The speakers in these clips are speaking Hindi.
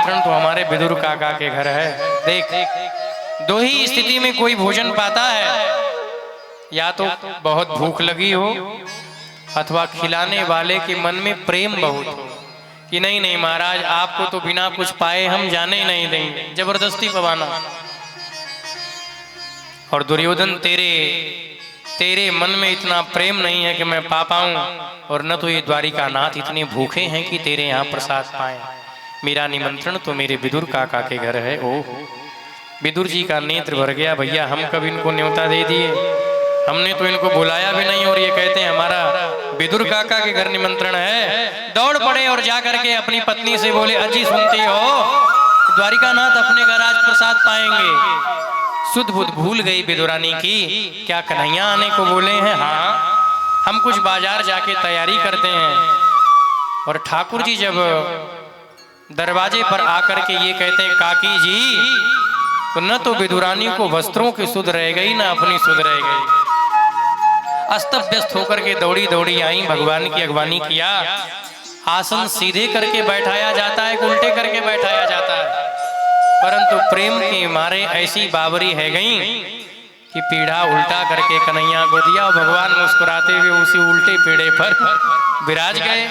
निमंत्रण तो हमारे विदुर काका के घर है। देख, दो ही स्थिति में कोई भोजन पाता है, या तो बहुत भूख लगी हो अथवा खिलाने वाले के मन में प्रेम बहुत हो कि नहीं नहीं महाराज, आपको तो बिना कुछ पाए हम जाने नहीं देंगे, जबरदस्ती पवाना। और दुर्योधन, तेरे मन में इतना प्रेम नहीं है कि मैं पा पाऊं, और न तो ये द्वारिका नाथ इतने भूखे हैं कि तेरे यहाँ प्रसाद पाए। मेरा निमंत्रण तो मेरे विदुर काका के घर है। ओह, विदुर जी का नेत्र भर गया। भैया, हम कब इनको न्योता दे दिए? हमने तो इनको बुलाया भी नहीं, और ये कहते हैं हमारा विदुर काका के घर निमंत्रण है। दौड़ पड़े और जाकर के अपनी पत्नी से बोले, अजी सुनती हो, द्वारिका नाथ अपने घर आज प्रसाद पाएंगे। सुध बुध भूल गई विदुरानी की, क्या कन्हैया आने को बोले हैं? हाँ, हम कुछ बाजार जाके तैयारी करते हैं। और ठाकुर जी जब दरवाजे पर आकर के ये कहते हैं, काकी जी, तो न तो विदुरानी को वस्त्रों की सुध रह गई, न अपनी सुध रह गई। अस्त व्यस्त होकर के दौड़ी दौड़ी आई, भगवान की अगवानी किया। आसन सीधे करके बैठाया जाता है, उल्टे करके बैठाया जाता है, परंतु प्रेम के मारे ऐसी बावरी है गई कि पीढ़ा उल्टा करके कन्हैया को दिया, और भगवान मुस्कुराते हुए उसी उल्टे पीढ़े पर विराज गए।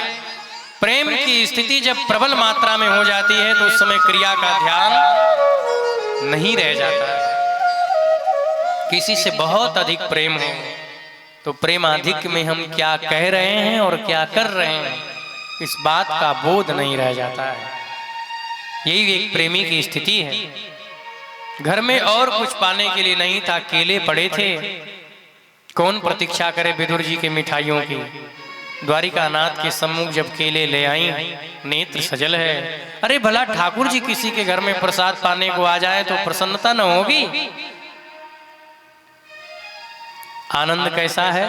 प्रेम की स्थिति जब प्रबल मात्रा में हो जाती है तो उस समय क्रिया का ध्यान नहीं रह जाता है। किसी से बहुत अधिक प्रेम हो तो प्रेमाधिक में हम क्या कह रहे हैं और क्या कर रहे हैं, इस बात का बोध नहीं रह जाता है। यही एक प्रेमी की स्थिति है। घर में और कुछ पाने के लिए नहीं था, केले पड़े थे। कौन प्रतीक्षा करे विदुर जी के मिठाइयों की? द्वारिका नाथ के सम्मुख जब केले ले आई, नेत्र सजल है। अरे भला ठाकुर जी किसी के घर में प्रसाद पाने को आ जाए तो प्रसन्नता न होगी? आनंद कैसा है?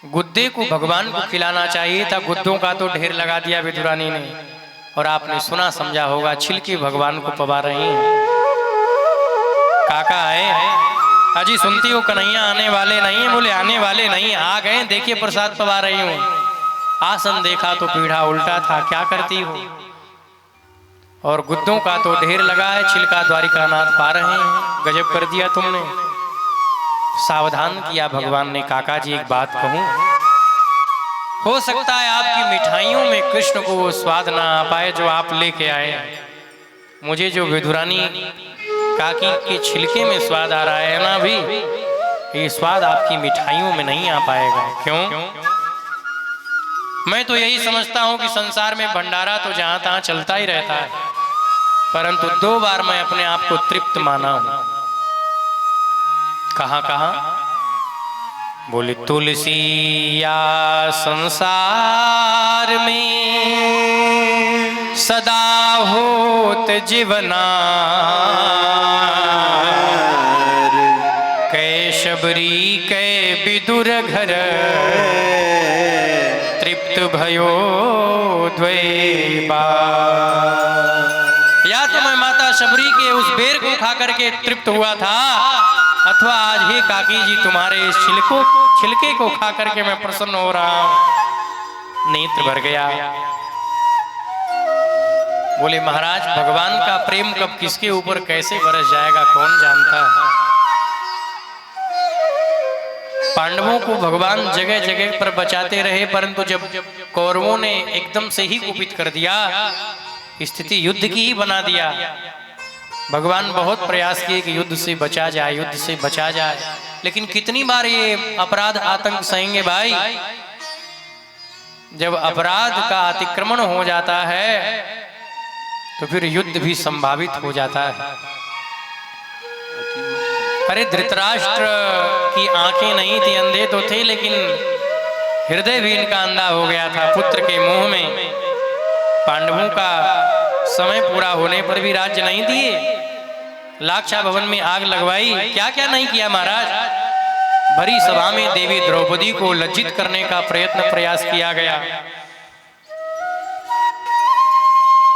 गुद्दे को भगवान को खिलाना चाहिए था, गुद्दों का तो ढेर लगा दिया विदुरानी ने। और आपने सुना समझा होगा, छिलके भगवान को पवा रही हैं। काका आए, अजी सुनती हो कन्हैया आने वाले नहीं है? बोले आने वाले नहीं, आ गए, देखिए प्रसाद पवा रही हूँ। आसन देखा तो पीढ़ा उल्टा था, क्या करती हो? और गुद्दों का तो ढेर लगा है, छिलका द्वारिका नाथ पा रहे हैं। गजब कर दिया तुमने। सावधान किया भगवान ने, काका जी एक बात कहूं, हो सकता है आपकी मिठाइयों में कृष्ण को वो स्वाद ना आ पाए जो आप लेके आए। मुझे जो विदुरानी काकी के छिलके में स्वाद आ रहा है ना, भी ये स्वाद आपकी मिठाइयों में नहीं आ पाएगा। क्यों? मैं तो यही समझता हूं कि संसार में भंडारा तो जहां तहां चलता ही रहता है, परंतु 2 बार मैं अपने आप को तृप्त माना हूं। कहां कहां? बोले तुलसी या संसार में सदा होत जीवना, कै शबरी कै विदुर घर, तृप्त भयो द्वै बार। या तो मैं माता शबरी के उस बेर को खा करके तृप्त हुआ था, अथवा आज ही काकी जी तुम्हारे इस छिलके को खा करके मैं प्रसन्न हो रहा हूं। नेत्र भर गया। बोले महाराज, भगवान का प्रेम कब किसके ऊपर कैसे बरस जाएगा कौन जानता है। पांडवों को भगवान जगह जगह पर बचाते रहे, परंतु जब कौरवों ने एकदम से ही कुपित कर दिया, स्थिति युद्ध की ही बना दिया। भगवान बहुत प्रयास किए कि युद्ध से बचा जाए, युद्ध से बचा जाए, लेकिन कितनी बार ये अपराध आतंक सहेंगे भाई। जब अपराध का अतिक्रमण हो जाता है तो फिर युद्ध भी संभावित हो जाता है। अरे धृतराष्ट्र की आंखें नहीं थी, अंधे तो थे, लेकिन हृदय भी इनका अंधा हो गया था पुत्र के मोह में। पांडवों का समय पूरा होने पर भी राज्य नहीं दिए, लाक्षा भवन में आग लगवाई, क्या क्या नहीं किया महाराज। भरी सभा में देवी द्रौपदी को लज्जित करने का प्रयास किया गया।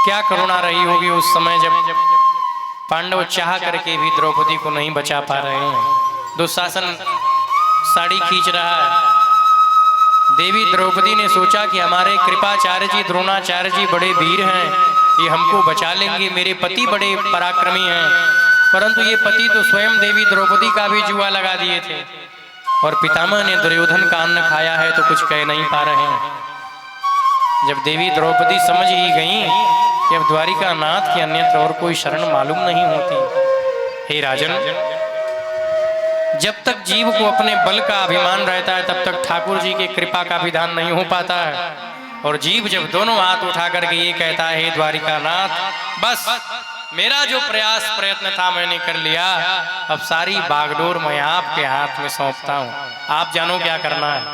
क्या करुणा रही होगी उस समय जब पांडव चाह करके भी द्रौपदी को नहीं बचा पा रहे हैं। दुशासन साड़ी खींच रहा है। देवी द्रौपदी ने सोचा कि हमारे कृपाचार्य जी, द्रोणाचार्य जी बड़े वीर हैं, ये हमको बचा लेंगे, मेरे पति बड़े पराक्रमी हैं। परंतु ये पति तो स्वयं देवी द्रौपदी का भी जुआ लगा दिए थे, और पितामह ने दुर्योधन का अन्न खाया है तो कुछ कह नहीं पा रहे हैं। जब देवी द्रौपदी समझ ही गईं कि अब द्वारिका नाथ के अन्यत्र और कोई शरण मालूम नहीं होती। हे राजन, जब तक जीव को अपने बल का अभिमान रहता है तब तक ठाकुर जी के कृपा का विधान नहीं हो पाता है। और जीव जब दोनों हाथ उठा करके ये कहता है, हे द्वारिका नाथ, बस मेरा जो प्रयास प्रयत्न था मैंने कर लिया, अब सारी बागडोर मैं आपके हाथ में सौंपता हूं, आप जानो क्या करना है।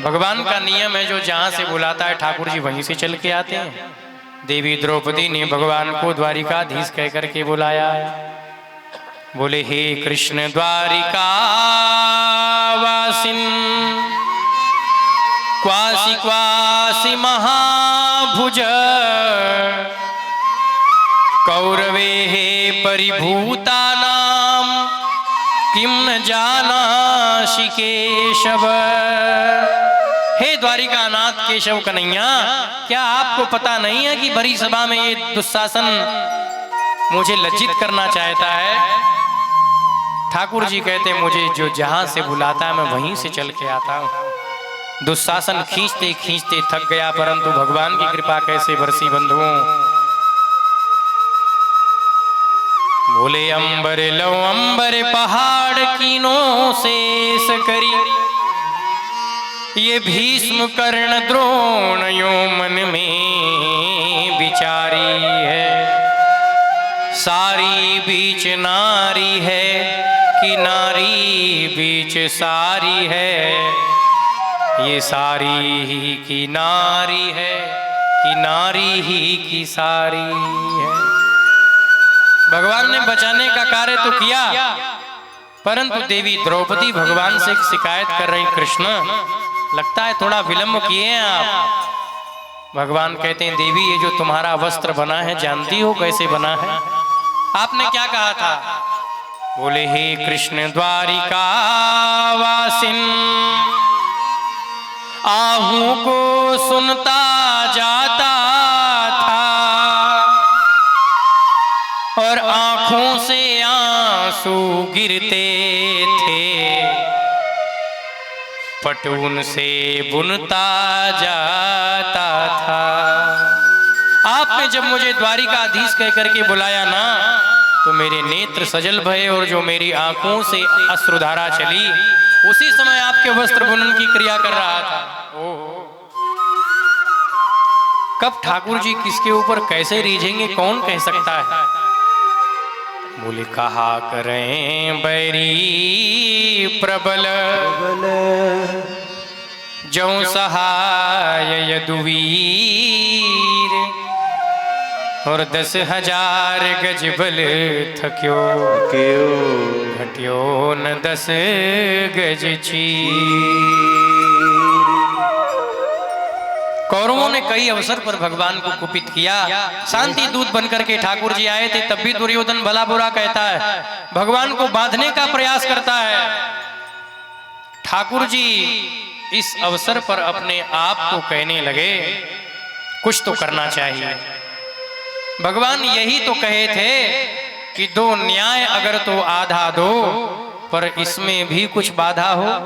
भगवान का नियम है, जो जहां से बुलाता है ठाकुर जी वहीं से चल के आते हैं। देवी द्रौपदी ने भगवान को द्वारिकाधीश कह करके बुलाया। बोले, हे कृष्ण द्वारिका वासिन क्वासी क्वासी महाभुज कौरवे हे परिभूता नाम किम न जानासि केशव। हे द्वारिका नाथ केशव कन्हैया, क्या आपको पता नहीं है कि बड़ी सभा में ये दुशासन मुझे लज्जित करना चाहता है। ठाकुर जी कहते, मुझे जो जहां से बुलाता है मैं वहीं से चल के आता हूं। दुशासन खींचते खींचते थक गया, परंतु भगवान की कृपा कैसे बरसी बंधुओं। बोले, अंबर लो अंबर पहाड़ कीनों शेष करी, ये भीष्म कर्ण द्रोण यो मन में विचारी है। सारी बीच नारी है कि नारी बीच सारी है, ये सारी ही की नारी है कि नारी ही की सारी है। भगवान ने बचाने का कार्य तो किया, परंतु देवी द्रौपदी भगवान से शिकायत कर रही, कृष्ण लगता है थोड़ा विलंब किए हैं आप। भगवान कहते हैं, देवी ये जो तुम्हारा वस्त्र बना है जानती हो कैसे बना है? आपने क्या कहा था? बोले, हे कृष्ण द्वारिका वासिन, आहू को सुनता जाता था और आंखों से आंसू गिरते थे, पटून से बुनता जाता था। आपने जब मुझे द्वारिकाधीश कह करके बुलाया ना, तो मेरे नेत्र सजल भये और जो मेरी आंखों से अश्रुधारा चली, उसी समय आपके वस्त्र बुनन की क्रिया कर रहा था। ओहो, कब ठाकुर जी किसके ऊपर कैसे रीझेंगे कौन कह सकता है। बोले, कहा करें बैरी प्रबल जो सहाय यदुवीर, और 10,000 गज बल थक्यो घट्यो न 10 गज चीर। कौरवों ने कई अवसर पर भगवान को कुपित किया। शांति दूत बनकर के ठाकुर जी आए थे, तब भी दुर्योधन भला बुरा कहता है, भगवान को बांधने का प्रयास करता है। ठाकुर जी इस अवसर पर अपने आप को कहने लगे, कुछ तो करना चाहिए। भगवान यही तो कहे थे कि दो न्याय अगर तो आधा दो, पर इसमें भी कुछ बाधा हो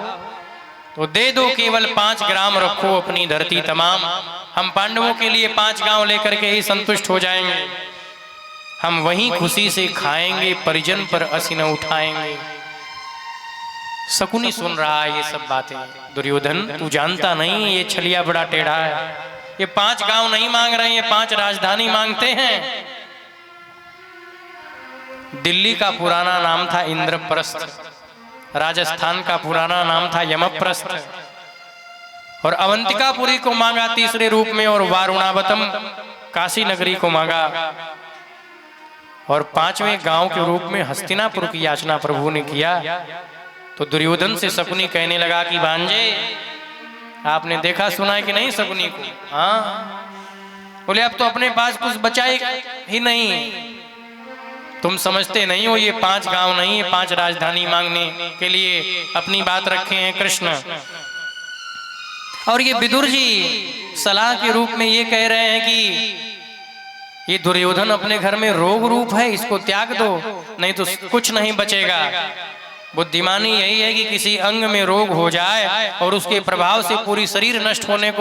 तो दे दो। केवल 5 ग्राम रखो अपनी धरती तमाम, हम पांडवों के लिए 5 गांव लेकर के ही संतुष्ट हो जाएंगे। हम वहीं खुशी से खाएंगे, परिजन पर असी न उठाएंगे। शकुनी सुन रहा है ये सब बातें। दुर्योधन, तू जानता नहीं ये छलिया बड़ा टेढ़ा है। ये 5 गांव नहीं मांग रहे, ये 5 राजधानी मांगते हैं। दिल्ली का पुराना नाम था इंद्रप्रस्थ, राजस्थान का पुराना नाम था यमप्रस्थ, और अवंतिकापुरी को मांगा तीसरे रूप में, और वारुणावतम काशी नगरी को मांगा, और 5वें गांव के रूप में हस्तिनापुर की याचना प्रभु ने किया। तो दुर्योधन से शकुनी कहने लगा कि भांजे, आपने देखा सुना है कि नहीं शकुनी को? हाँ। बोले, अब तो अपने पास कुछ बचा ही नहीं। तुम समझते नहीं हो, ये 5 गांव नहीं, ये 5 राजधानी मांगने के लिए अपनी बात रखे हैं कृष्ण। और ये विदुर जी सलाह के रूप में ये कह रहे हैं कि ये दुर्योधन अपने घर में रोग रूप है, इसको त्याग दो, नहीं तो कुछ नहीं बचेगा। बुद्धिमानी यही है कि किसी अंग में रोग हो जाए और उसके प्रभाव से पूरी शरीर नष्ट होने को